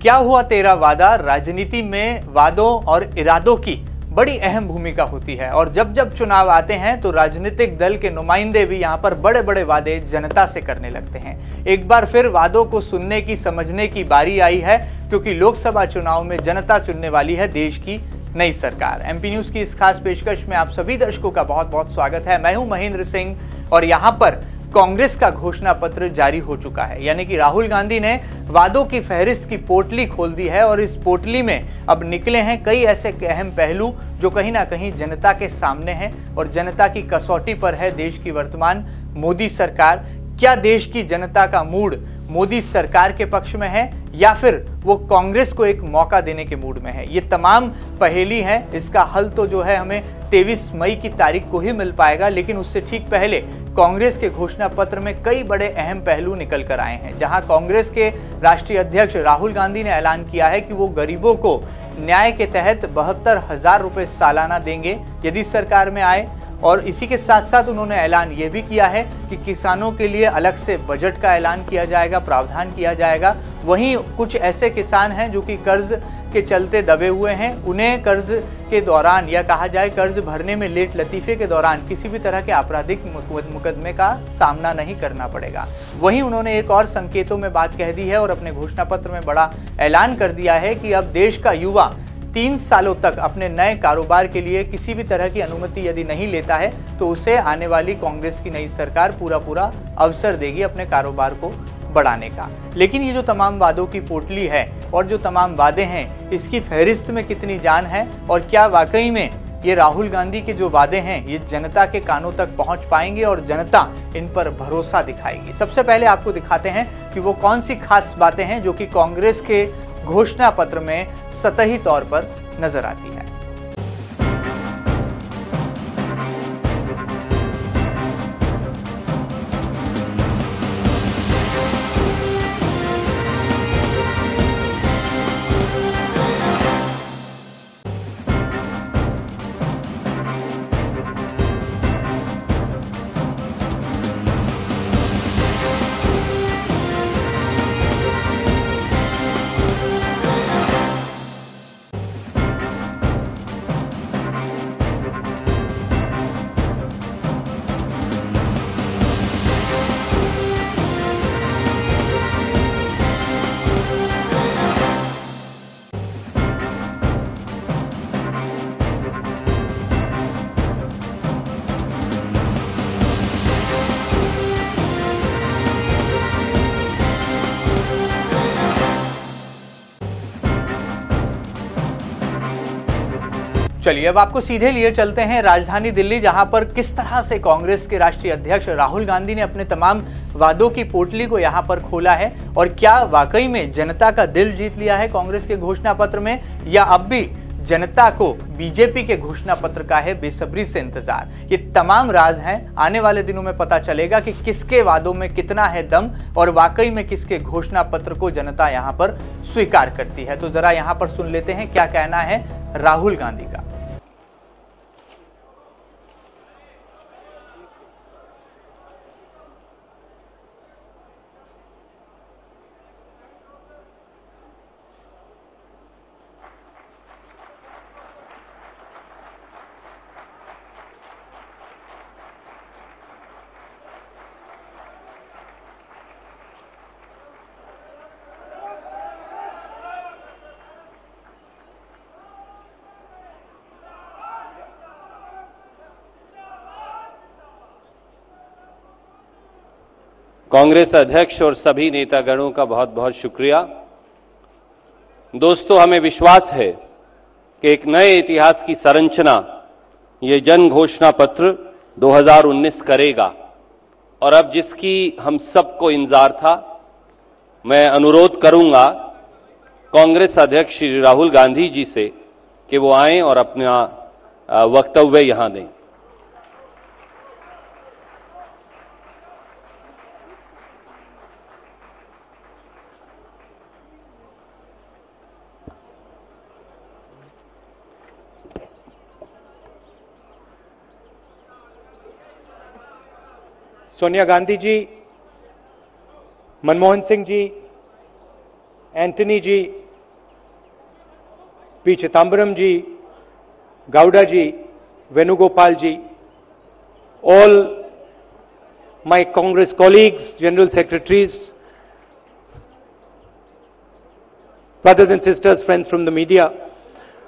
क्या हुआ तेरा वादा राजनीति में वादों और इरादों की बड़ी अहम भूमिका होती है और जब जब चुनाव आते हैं तो राजनीतिक दल के नुमाइंदे भी यहाँ पर बड़े बड़े वादे जनता से करने लगते हैं। एक बार फिर वादों को सुनने की समझने की बारी आई है क्योंकि लोकसभा चुनाव में जनता चुनने वाली है देश की नई सरकार। एमपी न्यूज की इस खास पेशकश में आप सभी दर्शकों का बहुत बहुत स्वागत है। मैं हूं महेंद्र सिंह और यहाँ पर कांग्रेस का घोषणा पत्र जारी हो चुका है, यानी कि राहुल गांधी ने वादों की फहरिस्त की पोटली खोल दी है और इस पोटली में अब निकले हैं कई ऐसे अहम पहलू जो कहीं ना कहीं जनता के सामने हैं और जनता की कसौटी पर है देश की वर्तमान मोदी सरकार। क्या देश की जनता का मूड मोदी सरकार के पक्ष में है या फिर वो कांग्रेस को एक मौका देने के मूड में है? ये तमाम पहेली है। इसका हल तो जो है हमें 23 मई की तारीख को ही मिल पाएगा, लेकिन उससे ठीक पहले कांग्रेस के घोषणा पत्र में कई बड़े अहम पहलू निकल कर आए हैं, जहां कांग्रेस के राष्ट्रीय अध्यक्ष राहुल गांधी ने ऐलान किया है कि वो गरीबों को न्याय के तहत 72,000 रुपए सालाना देंगे यदि सरकार में आए। और इसी के साथ साथ उन्होंने ऐलान ये भी किया है कि किसानों के लिए अलग से बजट का ऐलान किया जाएगा, प्रावधान किया जाएगा। वहीं कुछ ऐसे किसान हैं जो कि कर्ज के चलते दबे हुए हैं, उन्हें कर्ज के दौरान या कहा जाए कर्ज भरने में लेट लतीफे के दौरान किसी भी तरह के आपराधिक मुकदमे का सामना नहीं करना पड़ेगा। वहीं उन्होंने एक और संकेतों में बात कह दी है और अपने घोषणा पत्र में बड़ा ऐलान कर दिया है कि अब देश का युवा 3 सालों तक अपने नए कारोबार के लिए किसी भी तरह की अनुमति यदि नहीं लेता है तो उसे आने वाली कांग्रेस की नई सरकार पूरा अवसर देगी अपने कारोबार को बढ़ाने का। लेकिन ये जो तमाम वादों की पोटली है और जो तमाम वादे हैं, इसकी फहरिस्त में कितनी जान है और क्या वाकई में ये राहुल गांधी के जो वादे हैं ये जनता के कानों तक पहुंच पाएंगे और जनता इन पर भरोसा दिखाएगी? सबसे पहले आपको दिखाते हैं कि वो कौन सी खास बातें हैं जो कि कांग्रेस के घोषणा पत्र में सतही तौर पर नजर आती है। चलिए अब आपको सीधे लिए चलते हैं राजधानी दिल्ली, जहां पर किस तरह से कांग्रेस के राष्ट्रीय अध्यक्ष राहुल गांधी ने अपने तमाम वादों की पोटली को यहां पर खोला है और क्या वाकई में जनता का दिल जीत लिया है कांग्रेस के घोषणा पत्र में, या अब भी जनता को बीजेपी के घोषणा पत्र का है बेसब्री से इंतजार? ये तमाम राज हैं। आने वाले दिनों में पता चलेगा कि किसके वादों में कितना है दम और वाकई में किसके घोषणा पत्र को जनता यहां पर स्वीकार करती है। तो जरा यहां पर सुन लेते हैं क्या कहना है राहुल गांधी का। कांग्रेस अध्यक्ष और सभी नेतागणों का बहुत बहुत शुक्रिया। दोस्तों, हमें विश्वास है कि एक नए इतिहास की संरचना ये जन घोषणा पत्र 2019 करेगा और अब जिसकी हम सबको इंतजार था, मैं अनुरोध करूंगा कांग्रेस अध्यक्ष श्री राहुल गांधी जी से कि वो आएं और अपना वक्तव्य यहां दें। Sonia Gandhi ji, Manmohan Singh ji, Antony ji, P. Chidambaram ji, Gowda ji, Venugopal ji, all my Congress colleagues, General Secretaries, brothers and sisters, friends from the media,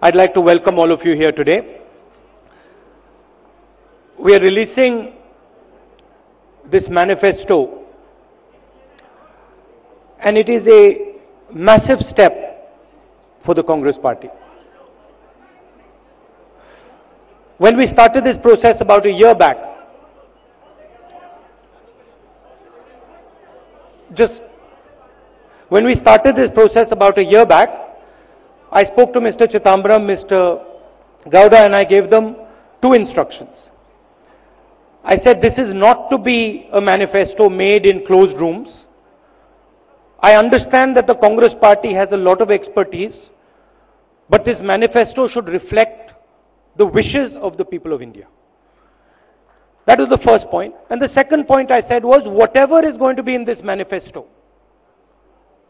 I'd like to welcome all of you here today. We are releasing this manifesto, and it is a massive step for the Congress party. When we started this process about a year back, I spoke to Mr. Chidambaram, Mr. Gowda, and I gave them two instructions. I said this is not to be a manifesto made in closed rooms. I understand that the Congress party has a lot of expertise, but this manifesto should reflect the wishes of the people of India. That was the first point. And the second point I said was, whatever is going to be in this manifesto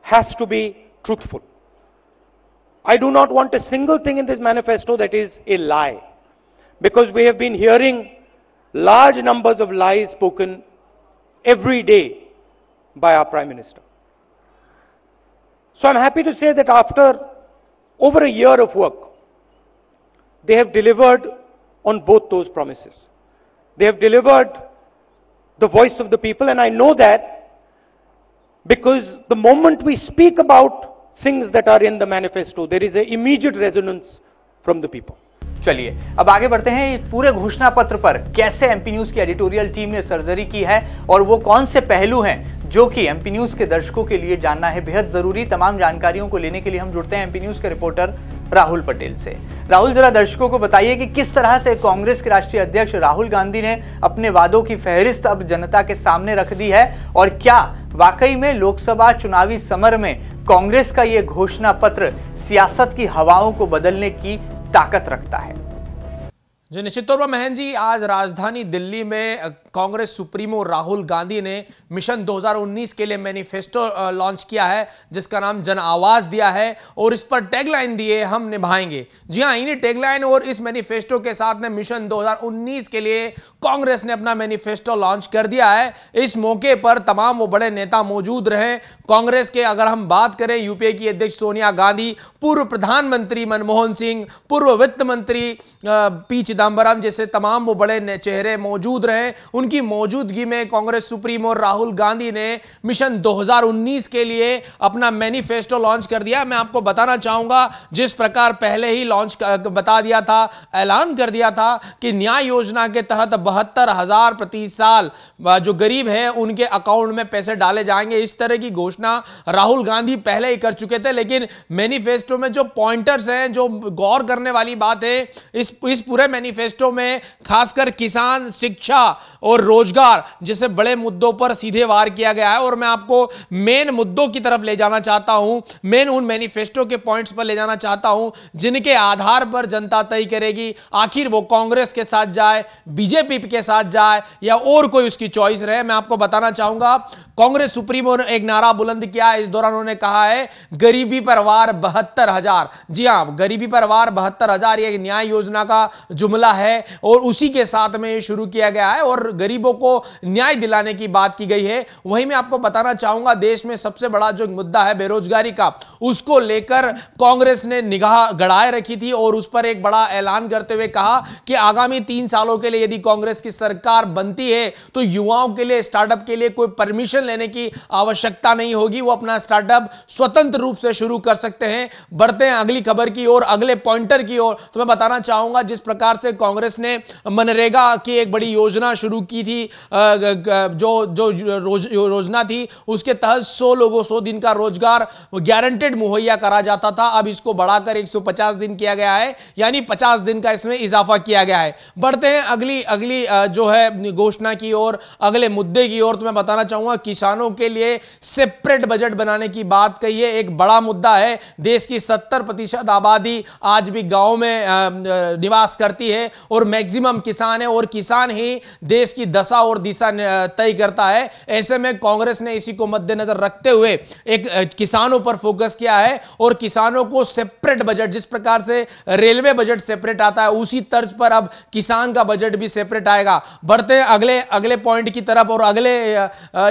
has to be truthful. I do not want a single thing in this manifesto that is a lie, because we have been hearing large numbers of lies spoken every day by our Prime Minister. So I'm happy to say that after over a year of work, they have delivered on both those promises. They have delivered the voice of the people, and I know that because the moment we speak about things that are in the manifesto, there is an immediate resonance from the people. चलिए अब आगे बढ़ते हैं। पूरे घोषणा पत्र पर कैसे एमपी न्यूज की एडिटोरियल टीम ने सर्जरी की है और वो कौन से पहलू हैं जो कि एमपी न्यूज के दर्शकों के लिए जानना है बेहद जरूरी। तमाम जानकारियों को लेने के लिए हम जुड़ते हैं एमपी न्यूज के रिपोर्टर राहुल पटेल से। राहुल, जरा दर्शकों को बताइए कि किस तरह से कांग्रेस के राष्ट्रीय अध्यक्ष राहुल गांधी ने अपने वादों की फहरिस्त अब जनता के सामने रख दी है, और क्या वाकई में लोकसभा चुनावी समर में कांग्रेस का ये घोषणा पत्र सियासत की हवाओं को बदलने की ताकत रखता है? जी निश्चित तौर पर महन जी, आज राजधानी दिल्ली में कांग्रेस सुप्रीमो राहुल गांधी ने मिशन 2019 के लिए मैनिफेस्टो लॉन्च किया है, जिसका नाम जन आवाज दिया है, और इस पर टैगलाइन दिए हम निभाएंगे। जी हां, इन्हीं टैगलाइन और इस मैनिफेस्टो के साथ में मिशन 2019 के लिए कांग्रेस ने अपना मैनिफेस्टो लॉन्च कर दिया है। इस मौके पर तमाम वो बड़े नेता मौजूद रहे कांग्रेस के। अगर हम बात करें यूपीए की अध्यक्ष सोनिया गांधी, पूर्व प्रधानमंत्री मनमोहन सिंह, पूर्व वित्त मंत्री पी चिदम्बरम जैसे तमाम वो बड़े चेहरे मौजूद रहे, उनकी मौजूदगी में कांग्रेस सुप्रीमो राहुल गांधी ने मिशन 2019 के लिए अपना मैनिफेस्टो लॉन्च कर दिया। मैं आपको बताना चाहूंगा, जिस प्रकार पहले ही लॉन्च बता दिया था, ऐलान कर दिया था कि न्याय योजना के तहत 72,000 प्रति साल जो गरीब है उनके अकाउंट में पैसे डाले जाएंगे। इस तरह की घोषणा राहुल गांधी पहले ही कर चुके थे, लेकिन मैनिफेस्टो में जो पॉइंटर्स हैं, जो गौर करने वाली बात है इस पूरे मैनिफेस्टो में, खासकर किसान, शिक्षा और रोजगार जैसे बड़े मुद्दों पर सीधे वार किया गया है। और मैं आपको मेन मुद्दों की तरफ ले जाना चाहता हूं, मेन उन मैनिफेस्टो के पॉइंट्स पर ले जाना चाहता हूं जिनके आधार पर जनता तय करेगी आखिर वो कांग्रेस के साथ जाए, बीजेपी के साथ जाए या और कोई उसकी चॉइस रहे। मैं आपको बताना चाहूंगा, कांग्रेस सुप्रीमो ने एक नारा बुलंद किया। इस दौरान उन्होंने कहा है गरीबी पर वार 72,000। जी हां, गरीबी पर वार 72,000 ये न्याय योजना का जुमला है और उसी के साथ में ये शुरू किया गया है और गरीबों को न्याय दिलाने की बात की गई है। वहीं मैं आपको बताना चाहूंगा, देश में सबसे बड़ा जो मुद्दा है बेरोजगारी का, उसको लेकर कांग्रेस ने निगाह गड़ाए रखी थी और उस पर एक बड़ा ऐलान करते हुए कहा कि आगामी 3 सालों के लिए यदि कांग्रेस की सरकार बनती है तो युवाओं के लिए, स्टार्टअप के लिए कोई परमिशन लेने की आवश्यकता नहीं होगी, वो अपना स्टार्टअप स्वतंत्र रूप से शुरू कर सकते हैं। बढ़ते हैं अगली खबर की ओर, अगले पॉइंटर की ओर। तो मैं बताना चाहूंगा, जिस प्रकार से कांग्रेस ने मनरेगा की एक बड़ी योजना शुरू की थी, जो योजना थी उसके तहत 100 लोगों 100 दिन का रोजगार गारंटेड मुहैया करा जाता था। अब इसको बढ़ाकर 150 दिन किया गया है, यानी 50 दिन का इसमें इजाफा किया गया है। बढ़ते हैं अगली जो है घोषणा की ओर, अगले मुद्दे की ओर। तो मैं बताना चाहूंगा, किसानों के लिए सेपरेट बजट बनाने की बात कही है। एक बड़ा मुद्दा है, देश की 70% आबादी आज भी गांव में निवास करती है और मैक्सिमम किसान है और किसान ही देश की दशा और दिशा तय करता है। ऐसे में कांग्रेस ने इसी को मद्देनजर रखते हुए एक किसानों पर फोकस किया है और किसानों को सेपरेट बजट, जिस प्रकार से रेलवे बजट सेपरेट आता है उसी तर्ज पर अब किसान का बजट भी सेपरेट आएगा। बढ़ते हैं अगले पॉइंट की तरफ और अगले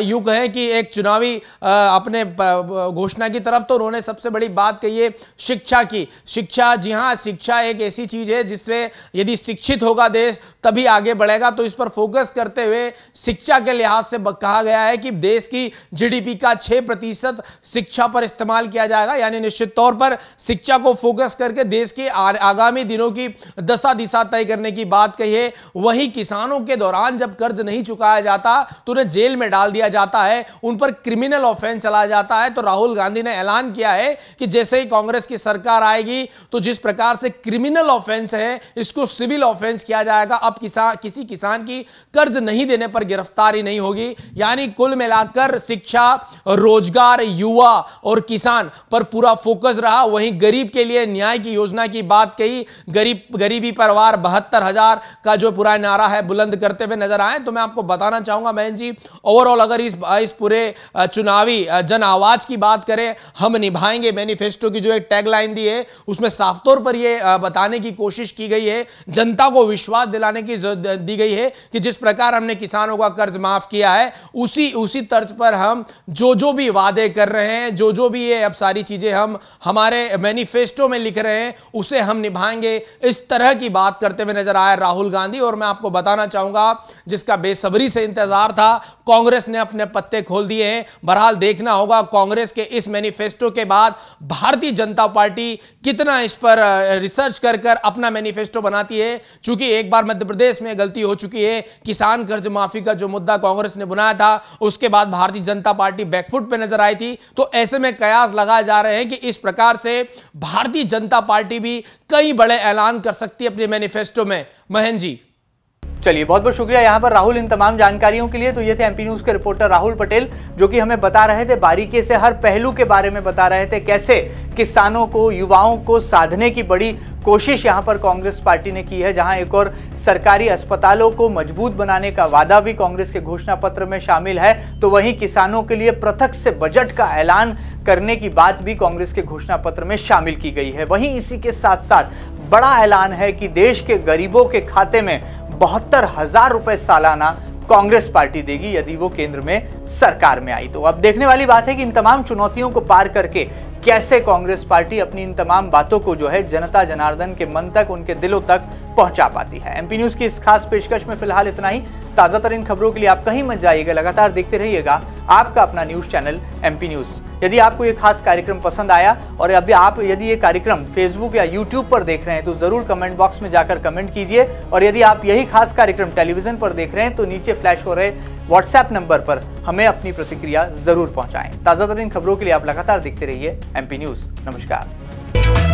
युग है कि एक चुनावी अपने घोषणा की तरफ। तो उन्होंने सबसे बड़ी बात कही है शिक्षा की। शिक्षा, जी हां, शिक्षा एक ऐसी चीज है जिससे यदि शिक्षित होगा देश तभी आगे बढ़ेगा। तो इस पर फोकस करते हुए शिक्षा के लिहाज से कहा गया है कि देश की जीडीपी का 6% शिक्षा पर इस्तेमाल किया जाएगा। यानी निश्चित तौर पर शिक्षा को फोकस करके देश के आगामी दिनों की दशा दिशा तय करने की बात कही है। वहीं किसानों के दौरान जब कर्ज नहीं चुकाया जाता तो उन्हें जेल में डाल दिया जाता है, उन पर क्रिमिनल ऑफेंस चला जाता है। तो राहुल गांधी ने ऐलान किया है कि जैसे ही कांग्रेस की सरकार आएगी तो जिस प्रकार से क्रिमिनल ऑफेंस है इसको सिविल ऑफेंस किया जाएगा। अब किसी किसान की कर्ज नहीं देने पर गिरफ्तारी नहीं होगी। यानी कुल मिलाकर शिक्षा, रोजगार, युवा और किसान पर पूरा फोकस रहा। वहीं गरीब के लिए न्याय की योजना की बात कही। गरीबी परिवार 72,000 का जो पूरा नारा है बुलंद करते हुए नजर आए। तो मैं आपको बताना चाहूंगा बहन जी, ओवरऑल अगर इस पूरे चुनावी जन आवाज की बात करें, हम निभाएंगे मैनिफेस्टो की जो एक टैगलाइन दी है उसमें साफ तौर पर यह बताने की कोशिश की गई है, जनता को विश्वास दिलाने की दी गई है कि जिस प्रकार हमने किसानों का कर्ज माफ किया है उसी तर्ज पर हम जो भी वादे कर रहे हैं, जो भी ये अब सारी चीजें हम हमारे मैनिफेस्टो में लिख रहे हैं उसे हम निभाएंगे। इस तरह की बात करते हुए नजर आए राहुल गांधी। और मैं आपको बताना चाहूंगा जिसका बेसब्री से इंतजार था, कांग्रेस ने अपने पत्ते खोल दिए हैं। बहरहाल देखना होगा कांग्रेस के इस मैनिफेस्टो के बाद भारतीय जनता पार्टी कितना इस पर रिसर्च कर अपना मैनिफेस्टो बनाती है। चूंकि एक बार मध्य प्रदेश में गलती हो चुकी है, किसान कर्ज माफी का जो मुद्दा कांग्रेस ने बनाया था उसके बाद भारतीय जनता पार्टी बैकफुट पे नजर आई थी। तो ऐसे में कयास लगाए जा रहे हैं कि इस प्रकार से भारतीय जनता पार्टी भी कई बड़े ऐलान कर सकती है अपने मैनिफेस्टो में। महन जी, चलिए बहुत बहुत शुक्रिया यहाँ पर राहुल इन तमाम जानकारियों के लिए। तो ये थे एमपी न्यूज के रिपोर्टर राहुल पटेल जो कि हमें बता रहे थे, बारीकी से हर पहलू के बारे में बता रहे थे, कैसे किसानों को, युवाओं को साधने की बड़ी कोशिश यहाँ पर कांग्रेस पार्टी ने की है। जहां एक और सरकारी अस्पतालों को मजबूत बनाने का वादा भी कांग्रेस के घोषणा पत्र में शामिल है, तो वहीं किसानों के लिए पृथक से बजट का ऐलान करने की बात भी कांग्रेस के घोषणा पत्र में शामिल की गई है। वहीं इसी के साथ साथ बड़ा ऐलान है कि देश के गरीबों के खाते में 72,000 रुपए सालाना कांग्रेस पार्टी देगी यदि वो केंद्र में सरकार में आई। तो अब देखने वाली बात है कि इन तमाम चुनौतियों को पार करके कैसे कांग्रेस पार्टी अपनी इन तमाम बातों को जो है जनता जनार्दन के मन तक, उनके दिलों तक पहुंचा पाती है। एमपी न्यूज की इस खास पेशकश में फिलहाल इतना ही। ताजा तरीन खबरों के लिए आप कहीं मत जाइएगा, लगातार देखते रहिएगा आपका अपना न्यूज चैनल एमपी न्यूज। यदि आपको ये खास कार्यक्रम पसंद आया और अभी आप यदि ये कार्यक्रम फेसबुक या यूट्यूब पर देख रहे हैं तो जरूर कमेंट बॉक्स में जाकर कमेंट कीजिए। और यदि आप यही खास कार्यक्रम टेलीविजन पर देख रहे हैं तो नीचे फ्लैश हो रहे व्हाट्सएप नंबर पर हमें अपनी प्रतिक्रिया जरूर पहुंचाएं। ताजा तरीन खबरों के लिए आप लगातार देखते रहिए एमपी न्यूज। नमस्कार।